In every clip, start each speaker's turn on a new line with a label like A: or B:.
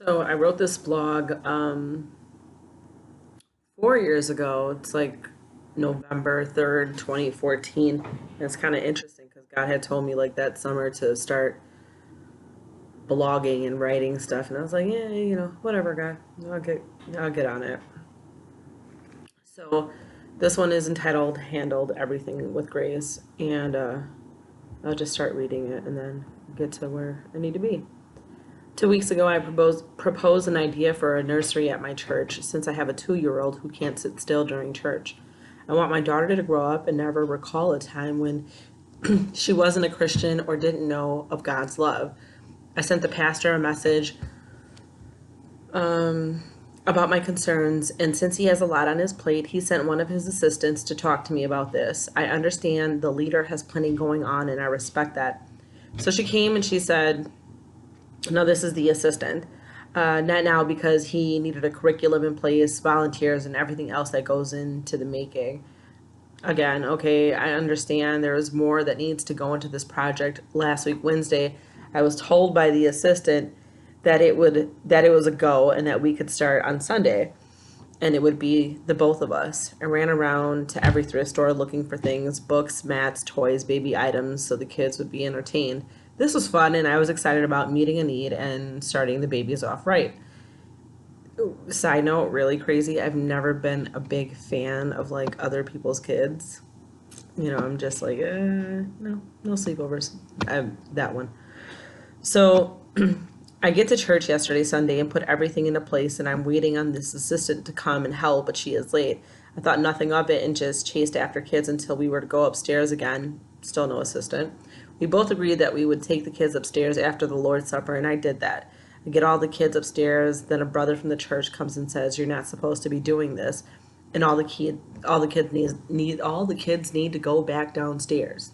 A: So I wrote this blog 4 years ago. It's like November 3rd, 2014. And it's kind of interesting because God had told me like that summer to start blogging and writing stuff, and I was like, yeah, whatever, God, I'll get on it. So this one is entitled "Handled Everything with Grace," and I'll just start reading it and then get to where I need to be. 2 weeks ago, I proposed an idea for a nursery at my church since I have a 2-year-old who can't sit still during church. I want my daughter to grow up and never recall a time when she wasn't a Christian or didn't know of God's love. I sent the pastor a message um, about my concerns, and since he has a lot on his plate, he sent one of his assistants to talk to me about this. I understand the leader has plenty going on, and I respect that. So she came and she said, no, this is the assistant. Not now because he needed a curriculum in place, volunteers, and everything else that goes into the making. Again, okay, I understand there is more that needs to go into this project. Last week, Wednesday, I was told by the assistant that it was a go and that we could start on Sunday and it would be the both of us. I ran around to every thrift store looking for things, books, mats, toys, baby items, so the kids would be entertained. This was fun, and I was excited about meeting a need and starting the babies off right. Side note, really crazy. I've never been a big fan of like other people's kids. I'm just like, no, no sleepovers. That one. So I get to church yesterday, Sunday, and put everything into place, and I'm waiting on this assistant to come and help, but she is late. I thought nothing of it and just chased after kids until we were to go upstairs again. Still no assistant. We both agreed that we would take the kids upstairs after the Lord's Supper, and I did that. I get all the kids upstairs, then a brother from the church comes and says, "You're not supposed to be doing this," and all the kids need to go back downstairs.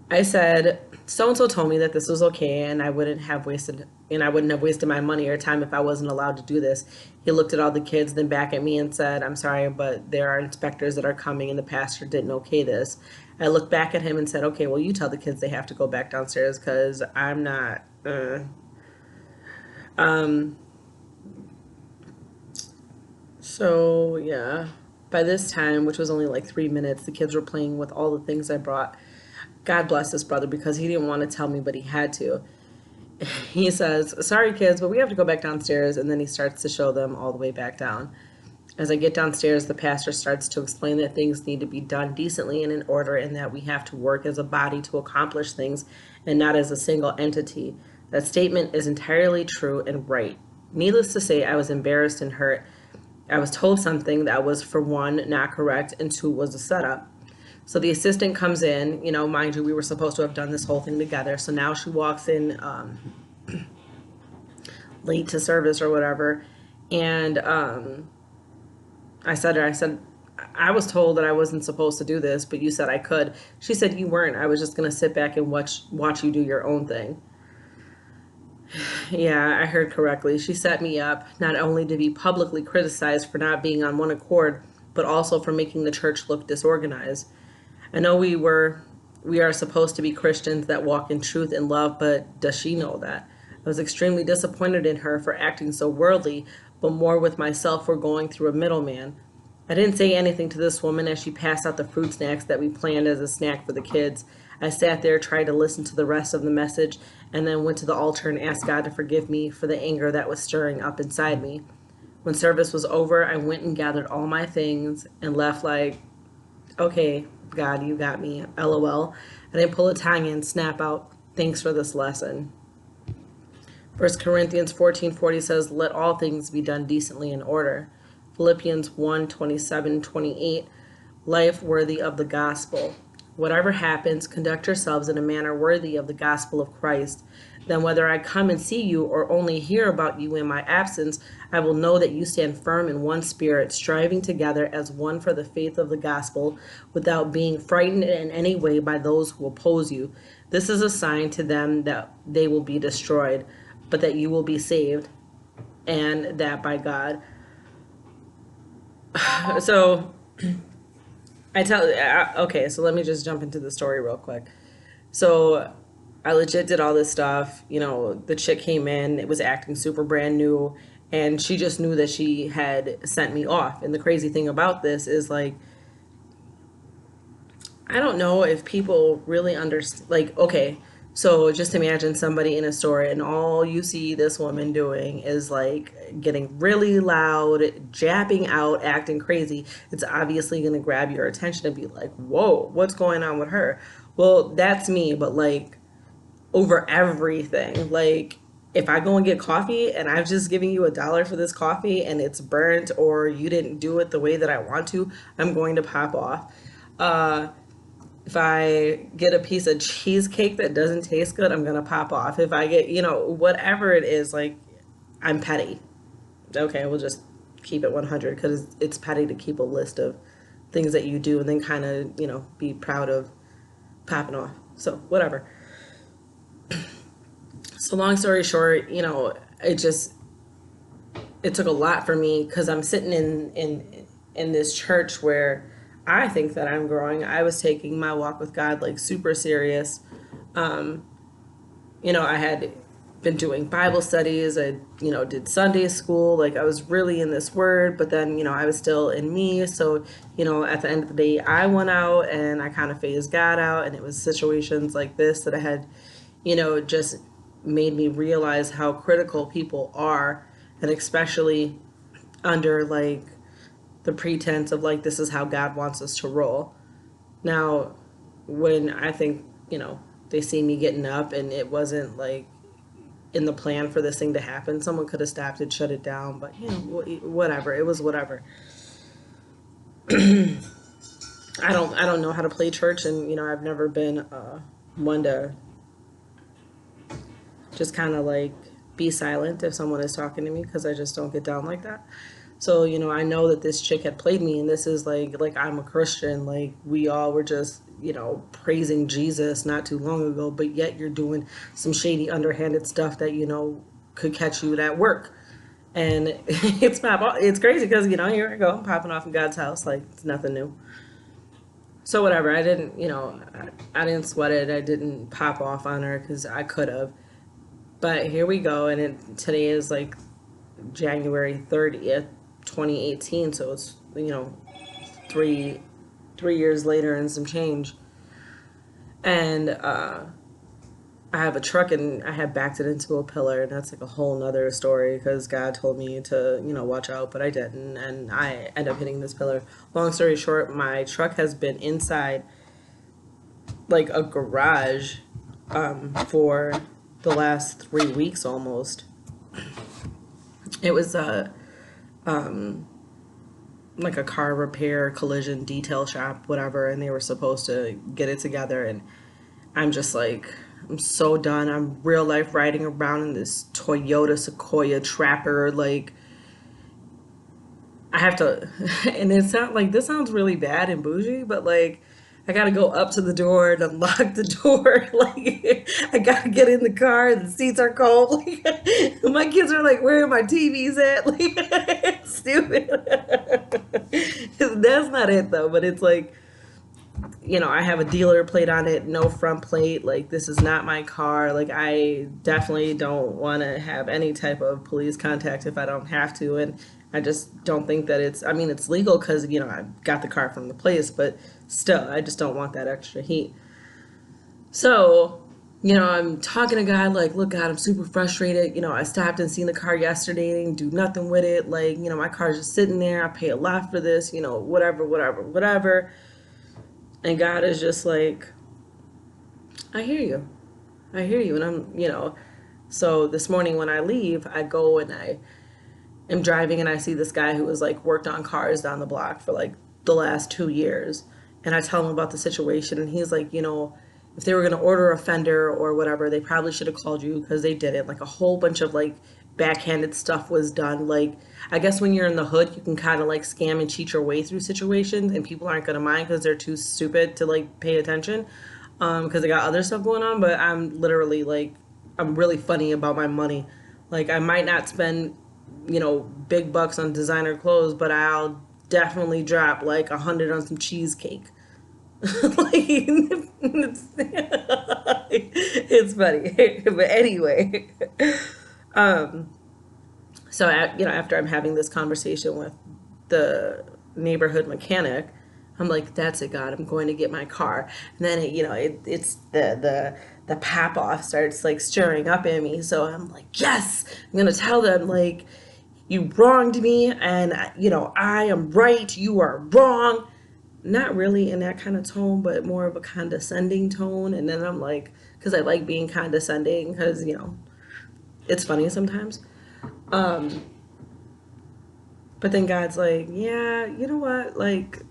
A: I said, so and so told me that this was okay and I wouldn't have wasted my money or time if I wasn't allowed to do this. He looked at all the kids, then back at me and said, I'm sorry, but there are inspectors that are coming and the pastor didn't okay this. I looked back at him and said, okay, well, you tell the kids they have to go back downstairs because I'm not. Um, so, yeah. By this time, which was only like 3 minutes, the kids were playing with all the things I brought. God bless this brother because he didn't want to tell me, but he had to. He says, sorry, kids, but we have to go back downstairs. And then he starts to show them all the way back down. As I get downstairs, the pastor starts to explain that things need to be done decently and in order, and that we have to work as a body to accomplish things and not as a single entity. That statement is entirely true and right. Needless to say, I was embarrassed and hurt. I was told something that was, for one, not correct, and two, was a setup. So the assistant comes in, mind you, we were supposed to have done this whole thing together. So now she walks in late to service or whatever. And I said, I was told that I wasn't supposed to do this, but you said I could. She said, you weren't. I was just going to sit back and watch you do your own thing. Yeah, I heard correctly. She set me up not only to be publicly criticized for not being on one accord, but also for making the church look disorganized. I know we are supposed to be Christians that walk in truth and love, but does she know that? I was extremely disappointed in her for acting so worldly, but more with myself for going through a middleman. I didn't say anything to this woman as she passed out the fruit snacks that we planned as a snack for the kids. I sat there, tried to listen to the rest of the message, and then went to the altar and asked God to forgive me for the anger that was stirring up inside me. When service was over, I went and gathered all my things and left like, okay, God, you got me, LOL. And I pull a tiny and snap out, thanks for this lesson. 1 Corinthians 14:40 says, let all things be done decently in order. Philippians 1:27-28, life worthy of the gospel. Whatever happens, conduct yourselves in a manner worthy of the gospel of Christ. Then whether I come and see you or only hear about you in my absence, I will know that you stand firm in one spirit, striving together as one for the faith of the gospel, without being frightened in any way by those who oppose you. This is a sign to them that they will be destroyed, but that you will be saved, and that by God. So okay, so let me just jump into the story real quick. So I legit did all this stuff. You know, the chick came in, it was acting super brand new, and she just knew that she had sent me off. And the crazy thing about this is like, I don't know if people really understand. Like, okay, so just imagine somebody in a store and all you see this woman doing is like getting really loud, jabbing out, acting crazy. It's obviously going to grab your attention and be like, whoa, what's going on with her? Well, that's me, but like over everything. Like, if I go and get coffee and I've just given you $1 for this coffee and it's burnt or you didn't do it the way that I want to, I'm going to pop off. Uh, if I get a piece of cheesecake that doesn't taste good, I'm gonna pop off. If I get, whatever it is, like, I'm petty. Okay, we'll just keep it 100 because it's petty to keep a list of things that you do and then kind of, be proud of popping off. So, whatever. So, long story short, it took a lot for me because I'm sitting in this church where I think that I'm growing. I was taking my walk with God like super serious. Um, I had been doing Bible studies. I, did Sunday school. Like I was really in this word, but then, I was still in me. So, at the end of the day, I went out and I kind of phased God out. And it was situations like this that I had, just made me realize how critical people are. And especially under like the pretense of like, this is how God wants us to roll. Now, when I think, they see me getting up and it wasn't like in the plan for this thing to happen, someone could have stopped it, shut it down, but whatever. It was whatever. I don't know how to play church, and I've never been one to just kind of like be silent if someone is talking to me because I just don't get down like that. So, I know that this chick had played me and this is like I'm a Christian, like we all were just, praising Jesus not too long ago, but yet you're doing some shady underhanded stuff that, could catch you at work. And it's crazy because, here I go, I'm popping off in God's house like it's nothing new. So whatever, I didn't, I didn't sweat it. I didn't pop off on her because I could have. But here we go, and today is like January 30th, 2018. So it's three years later and some change. And I have a truck and I had backed it into a pillar, and that's like a whole nother story because God told me to watch out, but I didn't, and I end up hitting this pillar. Long story short, my truck has been inside like a garage for the last 3 weeks almost. It was like a car repair, collision detail shop, whatever, and they were supposed to get it together, and I'm just like, I'm so done. I'm real life riding around in this Toyota Sequoia Trapper, like I have to, and it sounds like this sounds really bad and bougie, but like I gotta go up to the door and unlock the door. Like I gotta get in the car. The seats are cold. Like, my kids are like, "Where are my TVs at?" Like it's stupid. That's not it though. But it's like, I have a dealer plate on it, no front plate. Like this is not my car. Like I definitely don't want to have any type of police contact if I don't have to. And I just don't think that it's, I mean, it's legal because, I got the car from the place, but still, I just don't want that extra heat. So, I'm talking to God, like, look, God, I'm super frustrated. I stopped and seen the car yesterday and didn't do nothing with it. Like, my car's just sitting there. I pay a lot for this, whatever, whatever, whatever. And God is just like, I hear you. I hear you. And so this morning when I leave, I go and I am driving and I see this guy who has like worked on cars down the block for like the last 2 years. And I tell him about the situation and he's like, if they were going to order a fender or whatever, they probably should have called you because they didn't. Like a whole bunch of like backhanded stuff was done. Like, I guess when you're in the hood, you can kind of like scam and cheat your way through situations and people aren't going to mind because they're too stupid to like pay attention because they got other stuff going on. But I'm literally like, I'm really funny about my money. Like, I might not spend, big bucks on designer clothes, but I'll definitely drop like 100 on some cheesecake. Like, it's funny. But anyway, um, so after I'm having this conversation with the neighborhood mechanic, I'm like, that's it, God, I'm going to get my car. And then it's the pap off starts like stirring up in me. So I'm like, yes, I'm gonna tell them like, you wronged me, and I am right, you are wrong. Not really in that kind of tone, but more of a condescending tone. And then I'm like, because I like being condescending, because it's funny sometimes. Um, but then God's like, yeah, you know what? Like,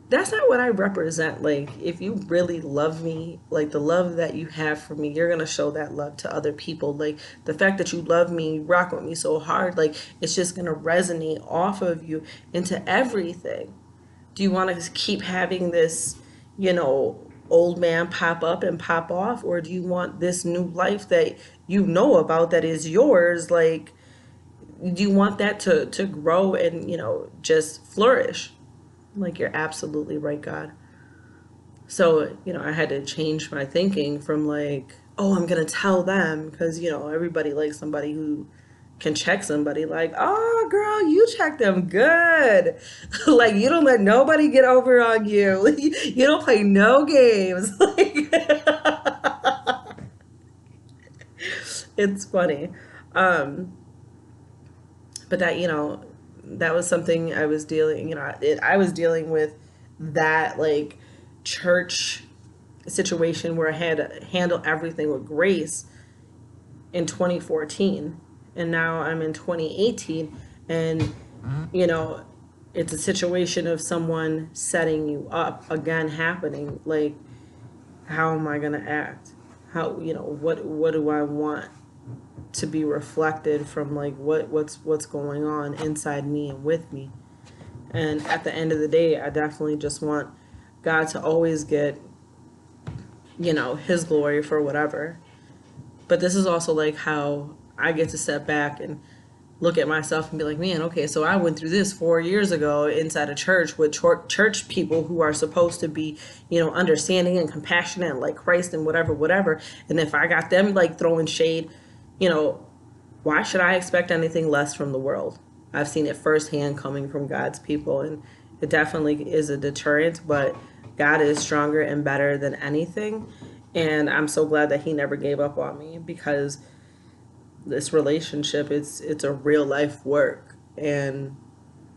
A: that's not what I represent. Like, if you really love me, like the love that you have for me, you're gonna show that love to other people. Like the fact that you love me, rock with me so hard, like it's just gonna resonate off of you into everything. Do you want to keep having this, old man pop up and pop off, or do you want this new life that you know about that is yours? Like, do you want that to grow and just flourish? Like, you're absolutely right, God. So I had to change my thinking from like, oh, I'm gonna tell them, because everybody likes somebody who can check somebody. Like, oh girl, you check them good. Like, you don't let nobody get over on you. You don't play no games. Like, it's funny. um but that was something I was dealing, I was dealing with, that like church situation where I had to handle everything with grace in 2014, and now I'm in 2018, and you know it's a situation of someone setting you up again happening. Like, how am I going to act? How, what do I want to be reflected from, like, what's going on inside me and with me? And at the end of the day, I definitely just want God to always get his glory for whatever. But this is also like how I get to step back and look at myself and be like, man, okay, so I went through this 4 years ago inside a church with church people who are supposed to be, understanding and compassionate and like Christ and whatever, whatever. And if I got them like throwing shade, you know, why should I expect anything less from the world? I've seen it firsthand coming from God's people, and it definitely is a deterrent, but God is stronger and better than anything. And I'm so glad that he never gave up on me, because this relationship, it's a real life work, and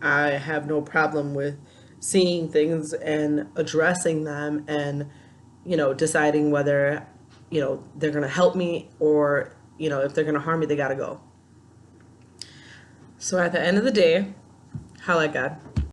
A: I have no problem with seeing things and addressing them, and deciding whether they're going to help me, or if they're going to harm me, they got to go. So at the end of the day, holla at God.